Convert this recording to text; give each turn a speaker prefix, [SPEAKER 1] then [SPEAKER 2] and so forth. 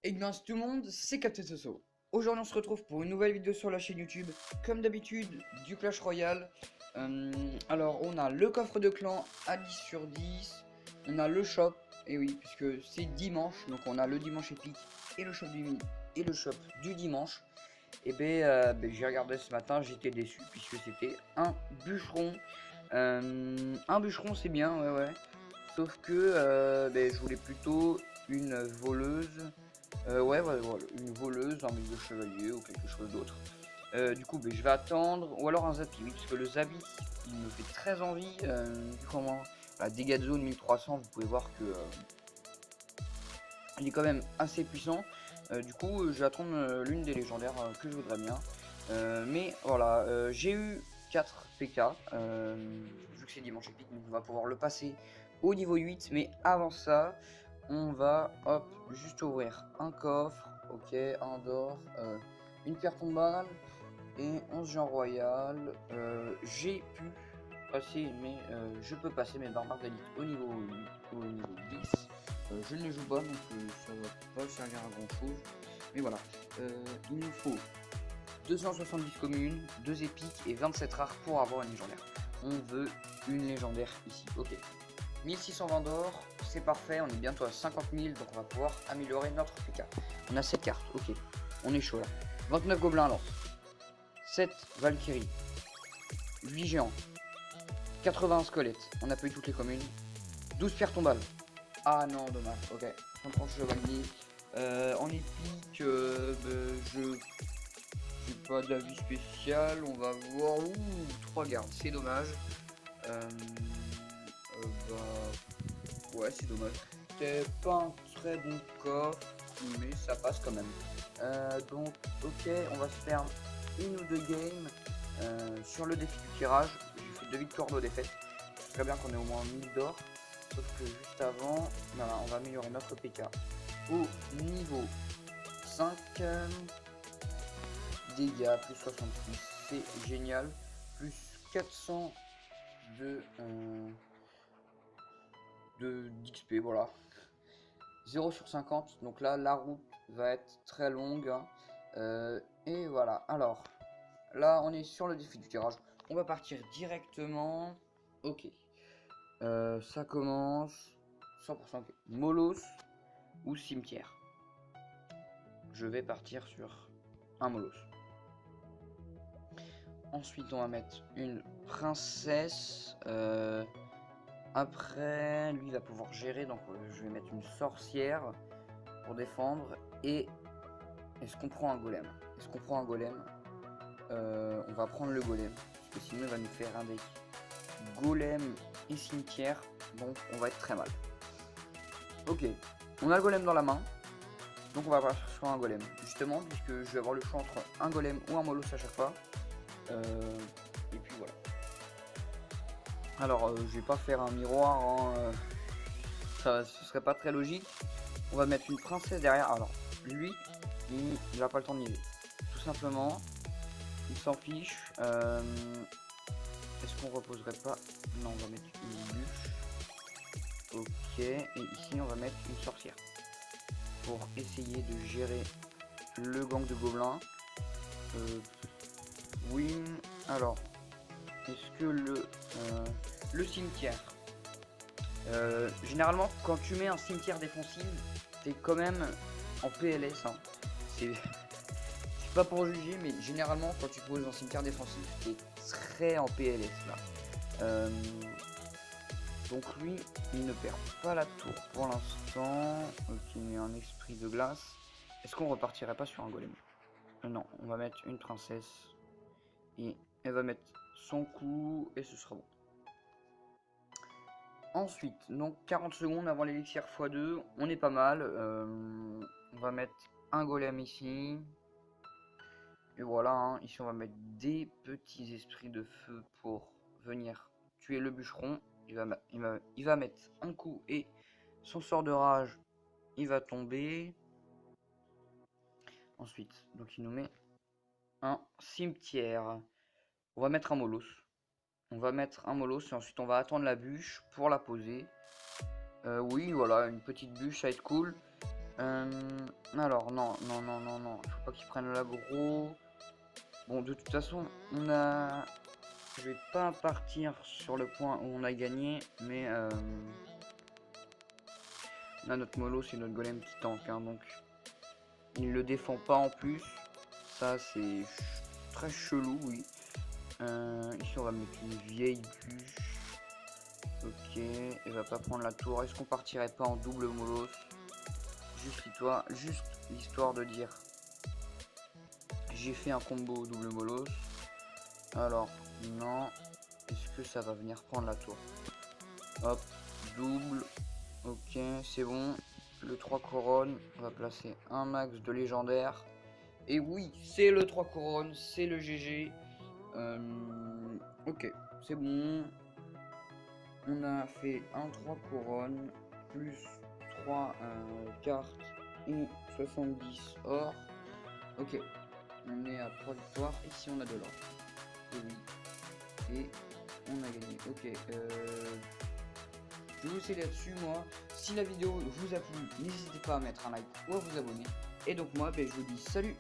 [SPEAKER 1] Et bien tout le monde, c'est Captain Soso. Aujourd'hui on se retrouve pour une nouvelle vidéo sur la chaîne YouTube. Comme d'habitude, du Clash Royale. Alors on a le coffre de clan à 10 sur 10. On a le shop, et oui, puisque c'est dimanche. Donc on a le dimanche épique et le shop du dimanche. Et j'ai regardé ce matin, j'étais déçu puisque c'était un bûcheron. Un bûcheron c'est bien, ouais. Sauf que je voulais plutôt une voleuse. Voilà, une voleuse, un milieu chevalier ou quelque chose d'autre. Du coup, je vais attendre. Ou alors un Zappy, oui, parce que le Zappy, il me fait très envie. Comment la dégâts de zone 1300, vous pouvez voir que il est quand même assez puissant. Du coup, je vais attendre l'une des légendaires que je voudrais bien. Mais voilà, j'ai eu 4 PK. Vu que c'est dimanche épique, donc on va pouvoir le passer au niveau 8. Mais avant ça, on va juste ouvrir un coffre. Ok, un d'or, une pierre tombale et 11 gens royal. J'ai pu passer, mais je peux passer mes barbares d'élite au niveau 10. Je ne les joue pas, donc ça va pas servir à grand chose. Mais voilà, il nous faut 270 communes, 2 épiques et 27 rares pour avoir une légendaire. On veut une légendaire ici, ok. 1620 d'or, c'est parfait, on est bientôt à 50 000, donc on va pouvoir améliorer notre PK. On a 7 cartes, ok, on est chaud là. 29 gobelins lance, 7 Valkyrie, 8 géants, 80 squelettes, on a pas eu toutes les communes, 12 pierres tombales. Ah non, dommage, ok. 130 chevaliers. En épique, je j'ai pas d'avis spécial. On va voir. Ouh, 3 gardes, c'est dommage. Ouais, c'est dommage. C'était pas un très bon coffre, mais ça passe quand même. Donc, ok, on va se faire une ou deux games sur le défi du tirage. J'ai fait 2 victoires, 2 défaites. C'est très bien qu'on ait au moins 1000 d'or. Sauf que juste avant, voilà, on va améliorer notre PK au niveau 5. Dégâts, plus 66, c'est génial. Plus 400 d'XP, voilà. 0 sur 50, donc là, la route va être très longue. Et voilà, alors, là, on est sur le défi du tirage. On va partir directement. Ok. Ça commence 100% Molos ou cimetière. Je vais partir sur un Molos. Ensuite, on va mettre une princesse. Après, lui, il va pouvoir gérer. Donc, je vais mettre une sorcière pour défendre. Et est-ce qu'on prend un golem? Est-ce qu'on prend un golem? On va prendre le golem. Parce que sinon, il va nous faire un deck golem et cimetière. Donc, on va être très mal. Ok, on a le golem dans la main. Donc, on va partir sur un golem. Justement, puisque je vais avoir le choix entre un golem ou un molos à chaque fois. Et puis voilà. Alors, je vais pas faire un miroir, hein, ce serait pas très logique. On va mettre une princesse derrière. Alors, lui, il n'a pas le temps de nier. Tout simplement, il s'en fiche. Est-ce qu'on reposerait pas? Non, on va mettre une bûche. Ok, et ici, on va mettre une sorcière pour essayer de gérer le gang de gobelins. Oui, alors, est-ce que le cimetière, généralement quand tu mets un cimetière défensif, t'es quand même en PLS, hein. C'est pas pour juger, mais généralement quand tu poses un cimetière défensif, t'es très en PLS là. Donc lui, il ne perd pas la tour pour l'instant. Ok, il met un esprit de glace. Est-ce qu'on repartirait pas sur un golem? Non, on va mettre une princesse. Et elle va mettre son coup et ce sera bon. Ensuite, donc 40 secondes avant l'élixir x2, on est pas mal. On va mettre un golem ici. Et voilà, hein, ici on va mettre des petits esprits de feu pour venir tuer le bûcheron. Il va mettre un coup et son sort de rage, il va tomber. Ensuite, donc il nous met un cimetière. On va mettre un molos. On va mettre un molos et ensuite on va attendre la bûche pour la poser. Oui, voilà, une petite bûche, ça va être cool. Alors, non, non, non, non, non. Faut pas qu'ils prennent l'aggro. Bon, de toute façon, on a... Je vais pas partir sur le point où on a gagné, mais là, notre mollo, c'est notre golem qui tank, hein, donc il le défend pas en plus. Ça, c'est très chelou, oui. Ici, on va mettre une vieille bûche. Ok, elle va pas prendre la tour. Est-ce qu'on partirait pas en double molos? Juste l'histoire de dire j'ai fait un combo double molos. Alors, non. Est-ce que ça va venir prendre la tour? Hop, double. Ok, c'est bon. Le 3 couronnes. On va placer un max de légendaire. Et oui, c'est le 3 couronnes. C'est le GG. Ok, c'est bon. On a fait un 3 couronnes. Plus 3 cartes. Et 70 or. Ok. On est à 3 victoires. Ici, on a de l'or. Et oui. Et on a gagné. Ok. Je vais vous laisser là-dessus, moi. Si la vidéo vous a plu, n'hésitez pas à mettre un like ou à vous abonner. Et donc moi, je vous dis salut!